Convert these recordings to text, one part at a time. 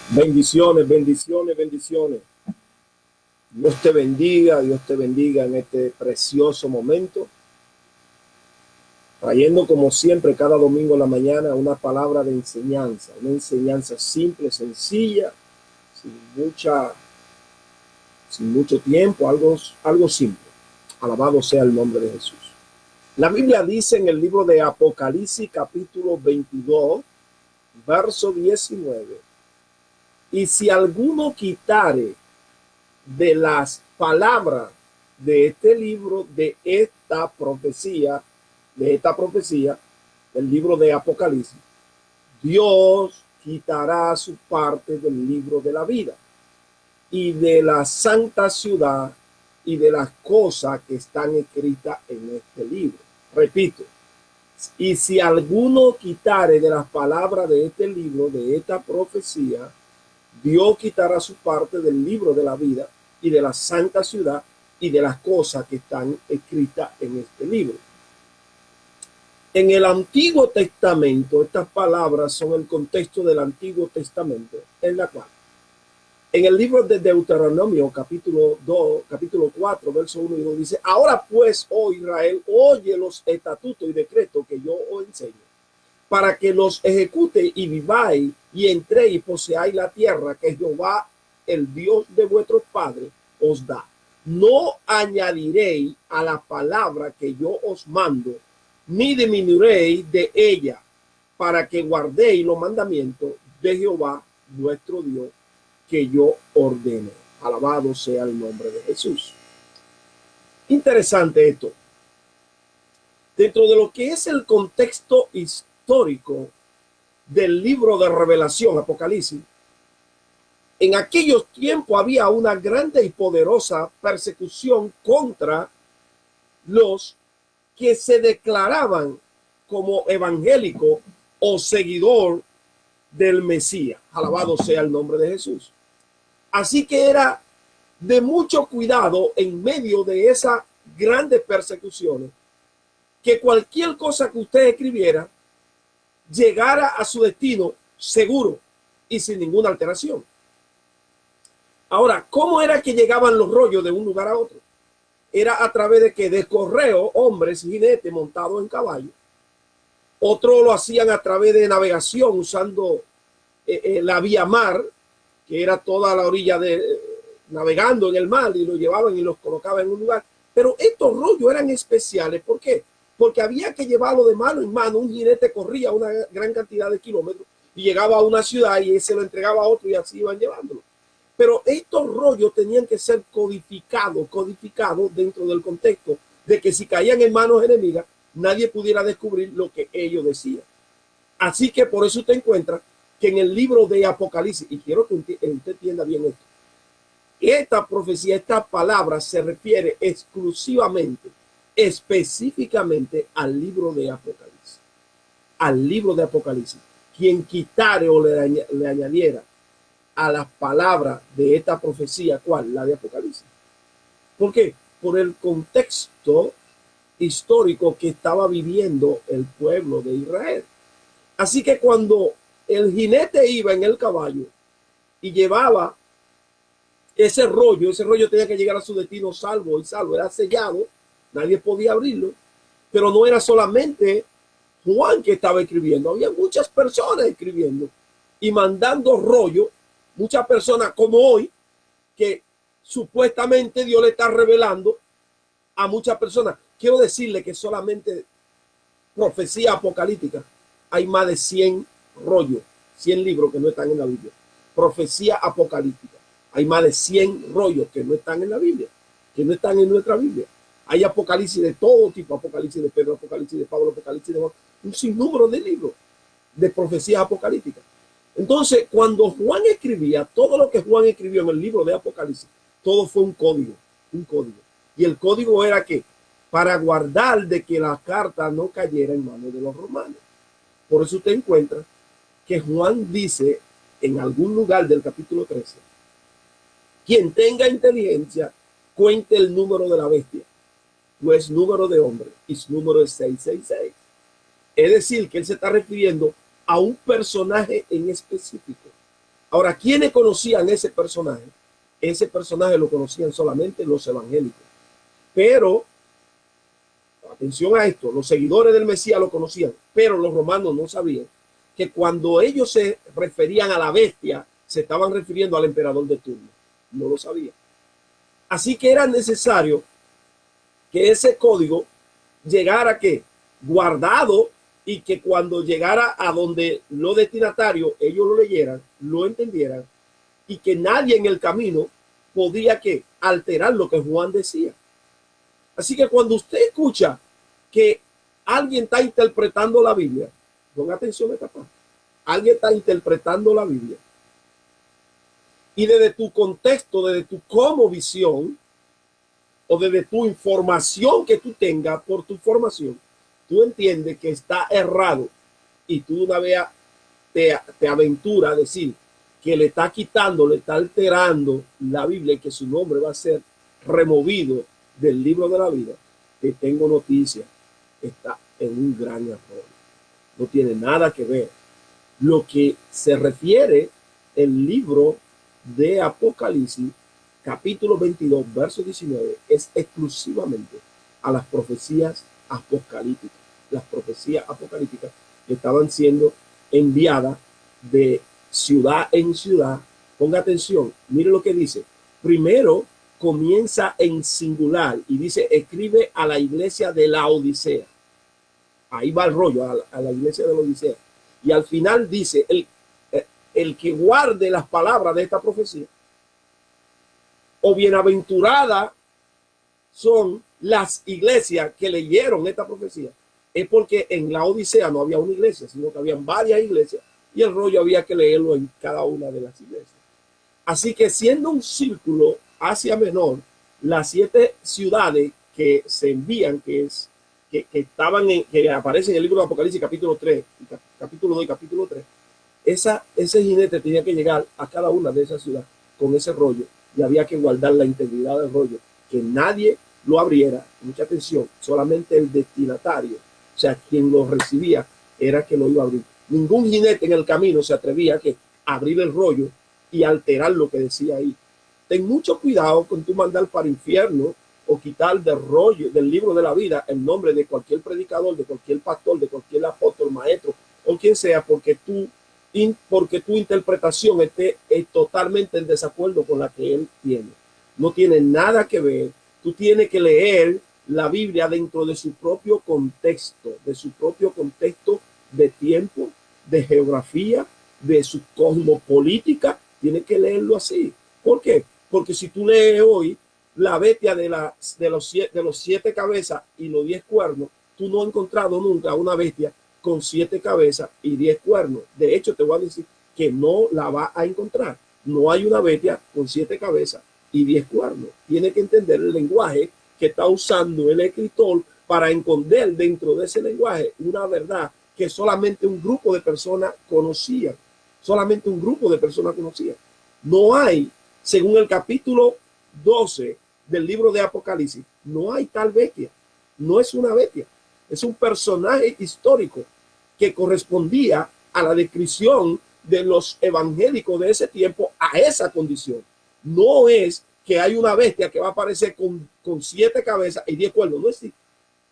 Bendiciones, bendiciones, bendiciones. Dios te bendiga en este precioso momento, trayendo como siempre cada domingo en la mañana una palabra de enseñanza, una enseñanza simple, sencilla, sin mucha, sin mucho tiempo, algo simple. Alabado sea el nombre de Jesús. La Biblia dice en el libro de Apocalipsis capítulo 22, verso 19, y si alguno quitare de las palabras de este libro, de esta profecía, del libro de Apocalipsis, Dios quitará su parte del libro de la vida y de la santa ciudad y de las cosas que están escritas en este libro. Repito, y si alguno quitare de las palabras de este libro, de esta profecía, Dios quitará su parte del libro de la vida y de la santa ciudad y de las cosas que están escritas en este libro. En el Antiguo Testamento, estas palabras son el contexto del Antiguo Testamento, en la cual, en el libro de Deuteronomio, capítulo 2, capítulo 4, verso 1 y 2, dice: ahora pues, oh Israel, oye los estatutos y decretos que yo os enseño, para que los ejecute y viváis y entréis y poseáis la tierra que Jehová, el Dios de vuestros padres, os da. No añadiréis a la palabra que yo os mando, ni disminuiréis de ella, para que guardéis los mandamientos de Jehová, vuestro Dios, que yo ordeno. Alabado sea el nombre de Jesús. Interesante esto. Dentro de lo que es el contexto histórico del libro de Revelación, Apocalipsis, en aquellos tiempos había una grande y poderosa persecución contra los que se declaraban como evangélico o seguidor del Mesías. Alabado sea el nombre de Jesús. Así que era de mucho cuidado en medio de esas grandes persecuciones que cualquier cosa que usted escribiera llegara a su destino seguro y sin ninguna alteración. Ahora, ¿cómo era que llegaban los rollos de un lugar a otro? Era a través de que de correo, hombres, jinetes montados en caballo. Otros lo hacían a través de navegación usando la vía mar, que era toda la orilla navegando en el mar, y lo llevaban y los colocaban en un lugar. Pero estos rollos eran especiales. ¿Por qué? Porque había que llevarlo de mano en mano. Un jinete corría una gran cantidad de kilómetros y llegaba a una ciudad y se lo entregaba a otro y así iban llevándolo. Pero estos rollos tenían que ser codificados dentro del contexto de que si caían en manos enemigas, nadie pudiera descubrir lo que ellos decían. Así que por eso usted encuentra que en el libro de Apocalipsis, y quiero que usted entienda bien esto, esta profecía, esta palabra se refiere exclusivamente, específicamente al libro de Apocalipsis. Al libro de Apocalipsis. Quien quitare o le añadiera a las palabras de esta profecía, ¿cuál? La de Apocalipsis. ¿Por qué? Por el contexto histórico que estaba viviendo el pueblo de Israel. Así que cuando el jinete iba en el caballo y llevaba ese rollo tenía que llegar a su destino salvo y salvo, era sellado, nadie podía abrirlo, pero no era solamente Juan que estaba escribiendo, había muchas personas escribiendo y mandando rollo, muchas personas como hoy, que supuestamente Dios le está revelando a muchas personas. Quiero decirle que solamente profecía apocalíptica hay más de 100 rollos, 100 libros que no están en la Biblia. Profecía apocalíptica. Hay más de 100 rollos que no están en la Biblia, que no están en nuestra Biblia. Hay apocalipsis de todo tipo, apocalipsis de Pedro, apocalipsis de Pablo, apocalipsis de Juan, un sinnúmero de libros de profecía apocalíptica. Entonces, cuando Juan escribía, todo lo que Juan escribió en el libro de Apocalipsis, todo fue un código. Y el código era que para guardar de que la carta no cayera en manos de los romanos. Por eso usted encuentra que Juan dice en algún lugar del capítulo 13, quien tenga inteligencia, cuente el número de la bestia, pues número de hombre y su número es 666. Es decir, que él se está refiriendo a un personaje en específico, Ahora, ¿quiénes conocían ese personaje? Ese personaje lo conocían solamente los evangélicos. Pero, atención a esto, los seguidores del Mesías lo conocían, pero los romanos no sabían que cuando ellos se referían a la bestia, se estaban refiriendo al emperador de turno. No lo sabían. Así que era necesario que ese código llegara que guardado y que cuando llegara a donde los destinatarios ellos lo leyeran, lo entendieran y que nadie en el camino podía que alterar lo que Juan decía. Así que cuando usted escucha que alguien está interpretando la Biblia, ponga atención a esta parte, alguien está interpretando la Biblia y desde tu contexto, desde tu como visión o desde tu información que tú tengas por tu formación, tú entiendes que está errado y tú una vez te aventura a decir que le está quitando, le está alterando la Biblia y que su nombre va a ser removido del libro de la vida, te tengo noticia, está en un gran error. No tiene nada que ver. Lo que se refiere el libro de Apocalipsis, capítulo 22, verso 19, es exclusivamente a las profecías apocalípticas. Las profecías apocalípticas que estaban siendo enviadas de ciudad en ciudad. Ponga atención, mire lo que dice. Primero comienza en singular y dice, escribe a la iglesia de la Odisea. Ahí va el rollo, a la iglesia de la Odisea. Y al final dice, el que guarde las palabras de esta profecía, o bienaventurada son las iglesias que leyeron esta profecía. Es porque en la Odisea no había una iglesia, sino que habían varias iglesias y el rollo había que leerlo en cada una de las iglesias. Así que siendo un círculo Asia Menor, las 7 ciudades que se envían, que aparecen en el libro de Apocalipsis capítulo 3, capítulo 2 y capítulo 3, ese jinete tenía que llegar a cada una de esas ciudades con ese rollo y había que guardar la integridad del rollo, que nadie lo abriera, mucha atención, solamente el destinatario, o sea, quien lo recibía era que lo iba a abrir. Ningún jinete en el camino se atrevía a abrir el rollo y alterar lo que decía ahí. Ten mucho cuidado con tu mandar para infierno o quitar del rollo, del libro de la vida, el nombre de cualquier predicador, de cualquier pastor, de cualquier apóstol, maestro o quien sea, porque tu interpretación esté totalmente en desacuerdo con la que él tiene. No tiene nada que ver. Tú tienes que leer la Biblia dentro de su propio contexto, de tiempo, de geografía, de su cosmopolítica. Tienes que leerlo así. ¿Por qué? Porque si tú lees hoy la bestia de los 7 cabezas y los 10 cuernos, tú no has encontrado nunca una bestia con 7 cabezas y 10 cuernos. De hecho, te voy a decir que no la vas a encontrar. No hay una bestia con 7 cabezas y 10 cuernos. Tiene que entender el lenguaje que está usando el escritor para esconder dentro de ese lenguaje una verdad que solamente un grupo de personas conocían. Solamente un grupo de personas conocían. No hay, según el capítulo 12 del libro de Apocalipsis, no hay tal bestia. No es una bestia. Es un personaje histórico que correspondía a la descripción de los evangélicos de ese tiempo a esa condición. No es que hay una bestia que va a aparecer con 7 cabezas y 10 cuernos. No existe.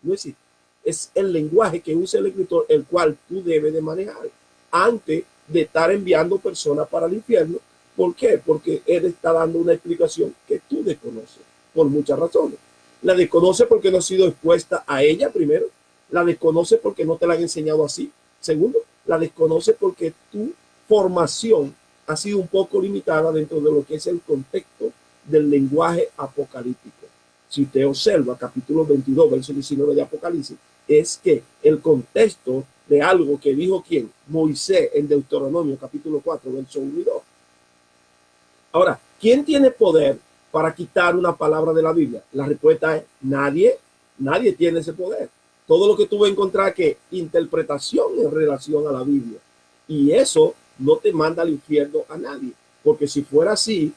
No existe. Es el lenguaje que usa el escritor, el cual tú debes de manejar antes de estar enviando personas para el infierno. ¿Por qué? Porque él está dando una explicación que tú desconoces por muchas razones. La desconoce porque no ha sido expuesta a ella, primero. La desconoce porque no te la han enseñado así. Segundo, la desconoce porque tu formación ha sido un poco limitada dentro de lo que es el contexto del lenguaje apocalíptico. Si usted observa capítulo 22, verso 19 de Apocalipsis, es que el contexto de algo que dijo ¿quién? Moisés en Deuteronomio capítulo 4, verso 1 y 2. Ahora, ¿quién tiene poder para quitar una palabra de la Biblia? La respuesta es nadie. Nadie tiene ese poder. Todo lo que tú vas a encontrar que interpretación en relación a la Biblia. Y eso no te manda al infierno a nadie. Porque si fuera así,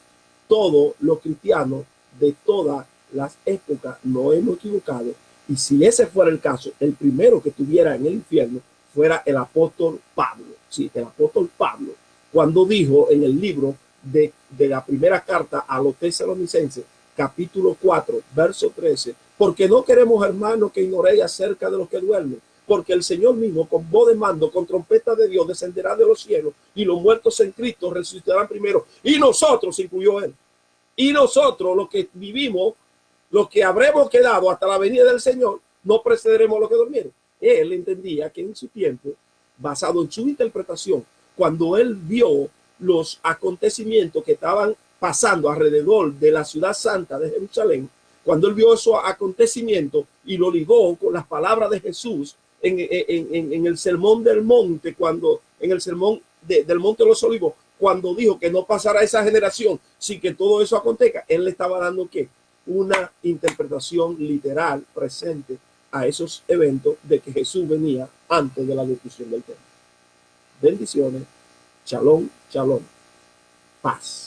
todos los cristianos de todas las épocas no hemos equivocado. Y si ese fuera el caso, el primero que estuviera en el infierno fuera el apóstol Pablo. Sí, el apóstol Pablo. cuando dijo en el libro de la primera carta a los tesalonicenses, capítulo 4, verso 13, porque no queremos, hermanos, que ignoréis acerca de los que duermen, porque el Señor mismo, con voz de mando, con trompeta de Dios, descenderá de los cielos, y los muertos en Cristo resucitarán primero, y nosotros, incluyó él, y nosotros, los que vivimos, los que habremos quedado hasta la venida del Señor, no precederemos a los que durmieron. Él entendía que en su tiempo, basado en su interpretación, cuando él vio los acontecimientos que estaban pasando alrededor de la ciudad santa de Jerusalén, cuando él vio esos acontecimientos y lo ligó con las palabras de Jesús en el sermón del monte, cuando en el sermón del monte de los olivos, cuando dijo que no pasará esa generación sin que todo eso acontezca, él le estaba dando ¿qué? Una interpretación literal presente a esos eventos de que Jesús venía antes de la destrucción del templo. Bendiciones. Shalom, shalom. Paz.